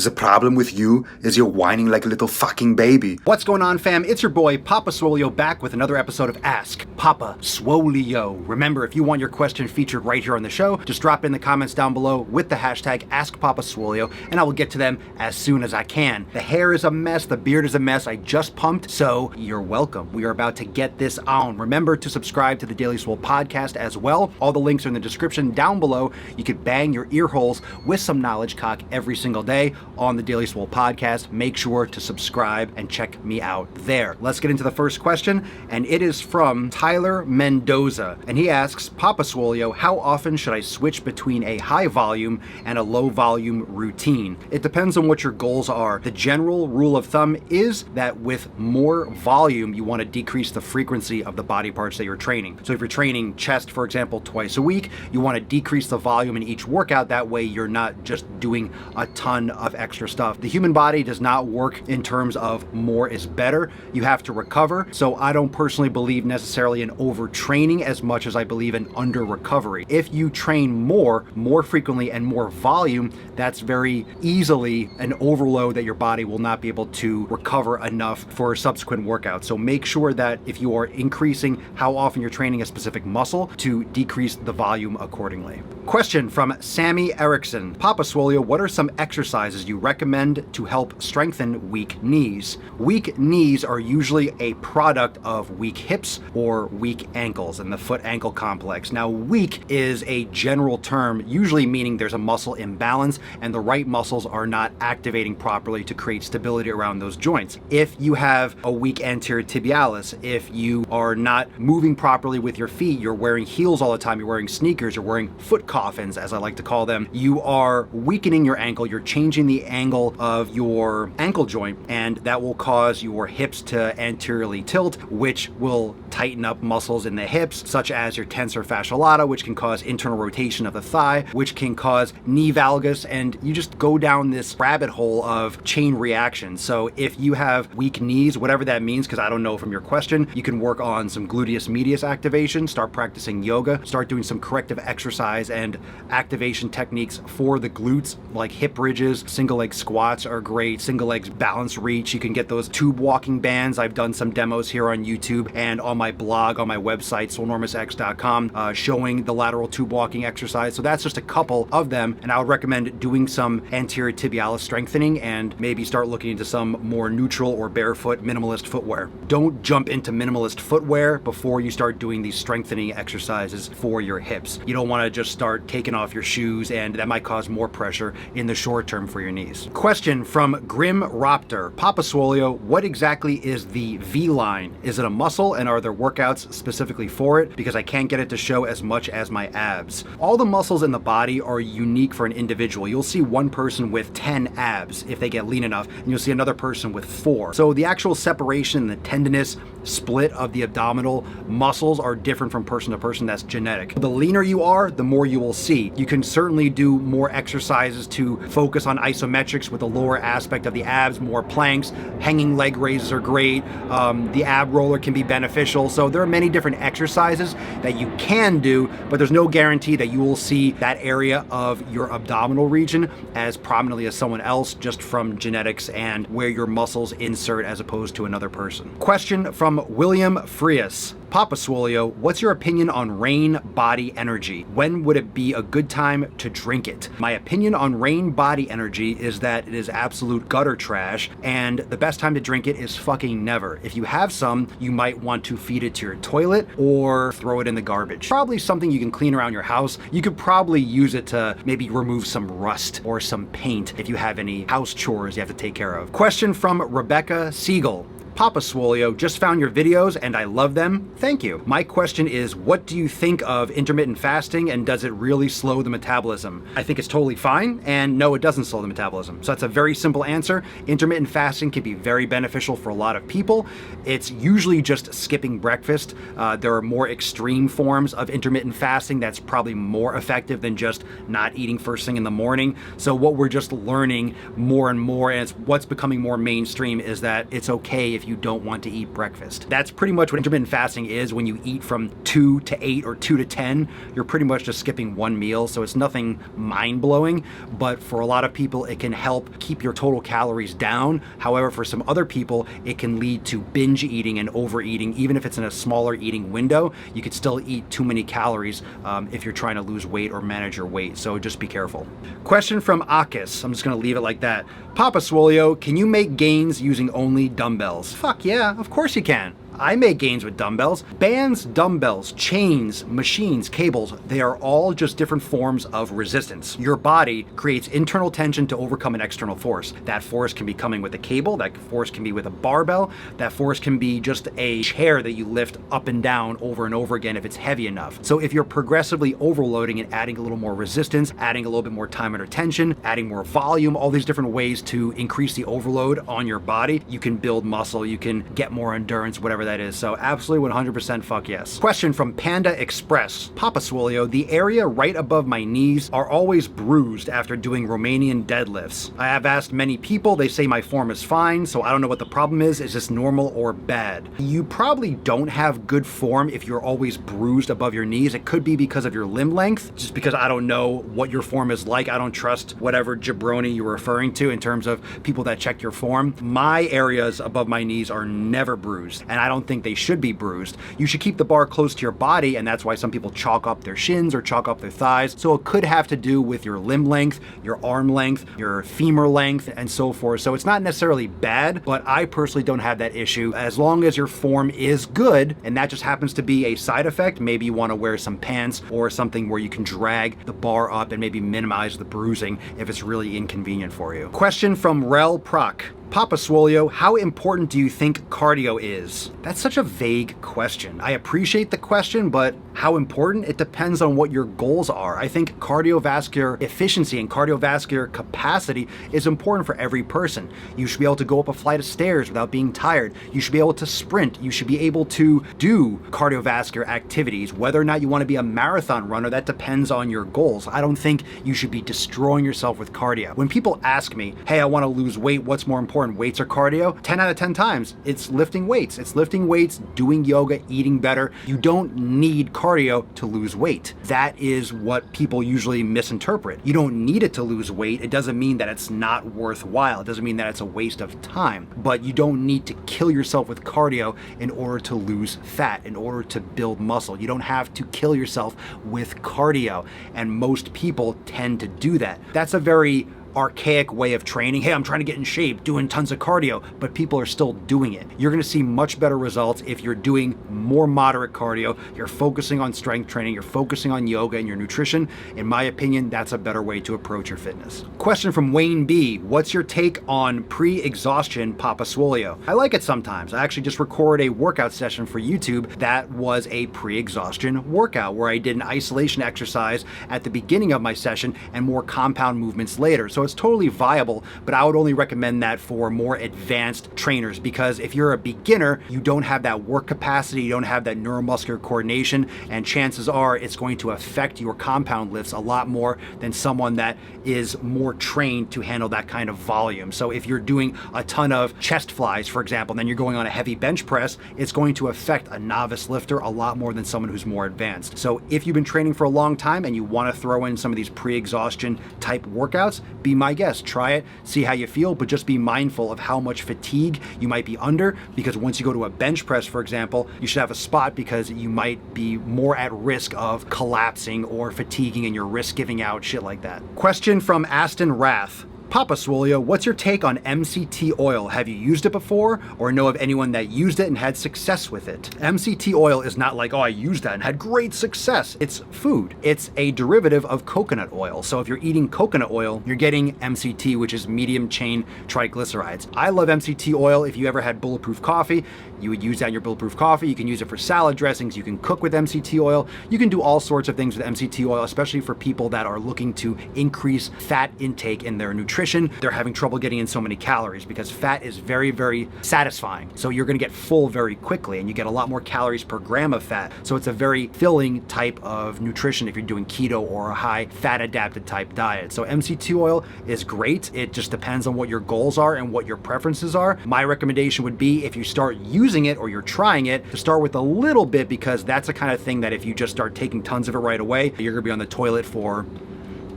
The problem with you is you're whining like a little fucking baby. What's going on, fam? It's your boy, Papa Swolio, back with another episode of Ask Papa Swolio. Remember, if you want your question featured right here on the show, just drop it in the comments down below with the hashtag AskPapaSwolio, and I will get to them as soon as I can. The hair is a mess, the beard is a mess, I just pumped, so you're welcome. We are about to get this on. Remember to subscribe to the Daily Swole podcast as well. All the links are in the description down below. You could bang your ear holes with some knowledge cock every single day on the Daily Swole podcast. Make sure to subscribe and check me out there. Let's get into the first question, and it is from Tyler Mendoza, and he asks, Papa Swolio, how often should I switch between a high volume and a low volume routine? It depends on what your goals are. The general rule of thumb is that with more volume, you want to decrease the frequency of the body parts that you're training. So if you're training chest, for example, twice a week, you want to decrease the volume in each workout. That way you're not just doing a ton of extra stuff. The human body does not work in terms of more is better. You have to recover. So I don't personally believe necessarily in overtraining as much as I believe in under recovery. If you train more frequently and more volume, that's very easily an overload that your body will not be able to recover enough for subsequent workouts. So make sure that if you are increasing how often you're training a specific muscle, to decrease the volume accordingly. Question from Sammy Erickson. Papa Swolio, what are some exercises you recommend to help strengthen weak knees? Weak knees are usually a product of weak hips or weak ankles in the foot-ankle complex. Now, weak is a general term, usually meaning there's a muscle imbalance and the right muscles are not activating properly to create stability around those joints. If you have a weak anterior tibialis, if you are not moving properly with your feet, you're wearing heels all the time, you're wearing sneakers, you're wearing foot coffins, as I like to call them, you are weakening your ankle, you're changing the angle of your ankle joint, and that will cause your hips to anteriorly tilt, which will tighten up muscles in the hips, such as your tensor fasciae lata, which can cause internal rotation of the thigh, which can cause knee valgus, and you just go down this rabbit hole of chain reaction. So if you have weak knees, whatever that means, because I don't know from your question, you can work on some gluteus medius activation, start practicing yoga, start doing some corrective exercise and activation techniques for the glutes, like hip bridges, single leg squats are great, single legs balance reach. You can get those tube walking bands. I've done some demos here on YouTube and on my blog, on my website, swolenormousx.com, showing the lateral tube walking exercise. So that's just a couple of them, and I would recommend doing some anterior tibialis strengthening and maybe start looking into some more neutral or barefoot minimalist footwear. Don't jump into minimalist footwear before you start doing these strengthening exercises for your hips. You don't want to just start taking off your shoes, and that might cause more pressure in the short term for your knees. Question from Grim Raptor. Papa Swolio, what exactly is the VLine? Is it a muscle, and are there workouts specifically for it? Because I can't get it to show as much as my abs. All the muscles in the body are unique for an individual. You'll see one person with 10 abs if they get lean enough, and you'll see another person with 4. So the actual separation, the tendinous split of the abdominal muscles are different from person to person. That's genetic. The leaner you are, the more you will see. You can certainly do more exercises to focus on isometrics with the lower aspect of the abs, more planks, hanging leg raises are great. The ab roller can be beneficial. So there are many different exercises that you can do, but there's no guarantee that you will see that area of your abdominal region as prominently as someone else, just from genetics and where your muscles insert as opposed to another person. Question from William Frias. Papa Swolio, what's your opinion on rain body energy? When would it be a good time to drink it? My opinion on rain body energy is that it is absolute gutter trash, and the best time to drink it is fucking never. If you have some, you might want to feed it to your toilet or throw it in the garbage. Probably something you can clean around your house. You could probably use it to maybe remove some rust or some paint if you have any house chores you have to take care of. Question from Rebecca Siegel. Papa Swolio, just found your videos and I love them. Thank you. My question is, what do you think of intermittent fasting, and does it really slow the metabolism? I think it's totally fine, and no, it doesn't slow the metabolism. So that's a very simple answer. Intermittent fasting can be very beneficial for a lot of people. It's usually just skipping breakfast. There are more extreme forms of intermittent fasting that's probably more effective than just not eating first thing in the morning. So what we're just learning more and more, and it's what's becoming more mainstream, is that it's okay if if you don't want to eat breakfast. That's pretty much what intermittent fasting is. When you eat from 2 to 8 or 2 to 10, you're pretty much just skipping one meal, so it's nothing mind-blowing, but for a lot of people it can help keep your total calories down. However, for some other people it can lead to binge eating and overeating. Even if it's in a smaller eating window, you could still eat too many calories if you're trying to lose weight or manage your weight, so just be careful. Question from Akis, I'm just gonna leave it like that. Papa Swolio, can you make gains using only dumbbells? Fuck yeah, of course you can. I make gains with dumbbells. Bands, dumbbells, chains, machines, cables, they are all just different forms of resistance. Your body creates internal tension to overcome an external force. That force can be coming with a cable, that force can be with a barbell, that force can be just a chair that you lift up and down over and over again if it's heavy enough. So if you're progressively overloading and adding a little more resistance, adding a little bit more time under tension, adding more volume, all these different ways to increase the overload on your body, you can build muscle, you can get more endurance, whatever that is. So absolutely 100% fuck yes. Question from Panda Express. Papa Swolio, the area right above my knees are always bruised after doing Romanian deadlifts. I have asked many people, they say my form is fine, so I don't know what the problem is this normal or bad? You probably don't have good form if you're always bruised above your knees. It could be because of your limb length, just because I don't know what your form is like. I don't trust whatever jabroni you're referring to in terms of people that check your form. My areas above my knees are never bruised, and I don't think they should be bruised. You should keep the bar close to your body, and that's why some people chalk up their shins or chalk up their thighs. So it could have to do with your limb length, your arm length, your femur length, and so forth. So it's not necessarily bad, but I personally don't have that issue. As long as your form is good, and that just happens to be a side effect, maybe you want to wear some pants or something where you can drag the bar up and maybe minimize the bruising if it's really inconvenient for you. Question from Rel Proc. Papa Swolio, how important do you think cardio is? That's such a vague question. I appreciate the question, but how important? It depends on what your goals are. I think cardiovascular efficiency and cardiovascular capacity is important for every person. You should be able to go up a flight of stairs without being tired. You should be able to sprint. You should be able to do cardiovascular activities. Whether or not you want to be a marathon runner, that depends on your goals. I don't think you should be destroying yourself with cardio. When people ask me, hey, I want to lose weight, what's more important, weights or cardio? 10 out of 10 times, it's lifting weights. It's lifting weights, doing yoga, eating better. You don't need cardio to lose weight. That is what people usually misinterpret. You don't need it to lose weight. It doesn't mean that it's not worthwhile. It doesn't mean that it's a waste of time. But you don't need to kill yourself with cardio in order to lose fat, in order to build muscle. You don't have to kill yourself with cardio. And most people tend to do that. That's a very archaic way of training. Hey, I'm trying to get in shape, doing tons of cardio, but people are still doing it. You're going to see much better results if you're doing more moderate cardio, you're focusing on strength training, you're focusing on yoga and your nutrition. In my opinion, that's a better way to approach your fitness. Question from Wayne B. What's your take on pre-exhaustion Papa Swolio? I like it sometimes. I actually just recorded a workout session for YouTube that was a pre-exhaustion workout where I did an isolation exercise at the beginning of my session and more compound movements later. So it's totally viable, but I would only recommend that for more advanced trainers, because if you're a beginner, you don't have that work capacity, you don't have that neuromuscular coordination, and chances are it's going to affect your compound lifts a lot more than someone that is more trained to handle that kind of volume. So if you're doing a ton of chest flies, for example, and then you're going on a heavy bench press, it's going to affect a novice lifter a lot more than someone who's more advanced. So if you've been training for a long time and you want to throw in some of these pre-exhaustion type workouts, be my guest, try it, see how you feel, but just be mindful of how much fatigue you might be under, because once you go to a bench press, for example, you should have a spot because you might be more at risk of collapsing or fatiguing and your wrist giving out, shit like that. Question from Aston Rath. Papa Swolio, what's your take on MCT oil? Have you used it before or know of anyone that used it and had success with it? MCT oil is not like, oh, I used that and had great success. It's food. It's a derivative of coconut oil. So if you're eating coconut oil, you're getting MCT, which is medium chain triglycerides. I love MCT oil. If you ever had bulletproof coffee, you would use that in your bulletproof coffee. You can use it for salad dressings. You can cook with MCT oil. You can do all sorts of things with MCT oil, especially for people that are looking to increase fat intake in their nutrition nutrition, they're having trouble getting in so many calories because fat is very, very satisfying. So you're gonna get full very quickly and you get a lot more calories per gram of fat. So it's a very filling type of nutrition if you're doing keto or a high fat adapted type diet. So MCT oil is great. It just depends on what your goals are and what your preferences are. My recommendation would be, if you start using it or you're trying it, to start with a little bit, because that's the kind of thing that if you just start taking tons of it right away, you're gonna be on the toilet for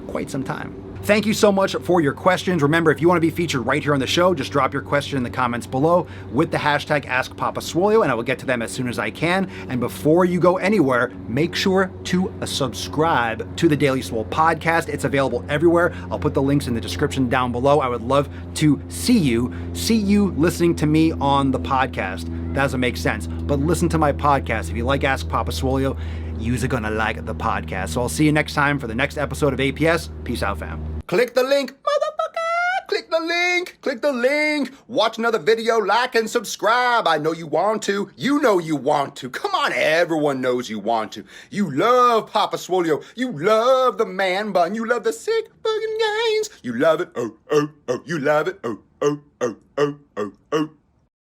quite some time. Thank you so much for your questions. Remember, if you want to be featured right here on the show, just drop your question in the comments below with the hashtag AskPapaSwolio, and I will get to them as soon as I can. And before you go anywhere, make sure to subscribe to the Daily Swole podcast. It's available everywhere. I'll put the links in the description down below. I would love to see you listening to me on the podcast. That doesn't make sense, but listen to my podcast. If you like Ask Papa Swolio, you're gonna like the podcast. So I'll see you next time for the next episode of APS. Peace out, fam. Click the link, motherfucker! Click the link! Click the link! Watch another video, like and subscribe. I know you want to. You know you want to. Come on, everyone knows you want to. You love Papa Swolio. You love the man bun. You love the sick bugging gains. You love it. Oh, oh, oh. You love it. Oh, oh, oh, oh, oh, oh.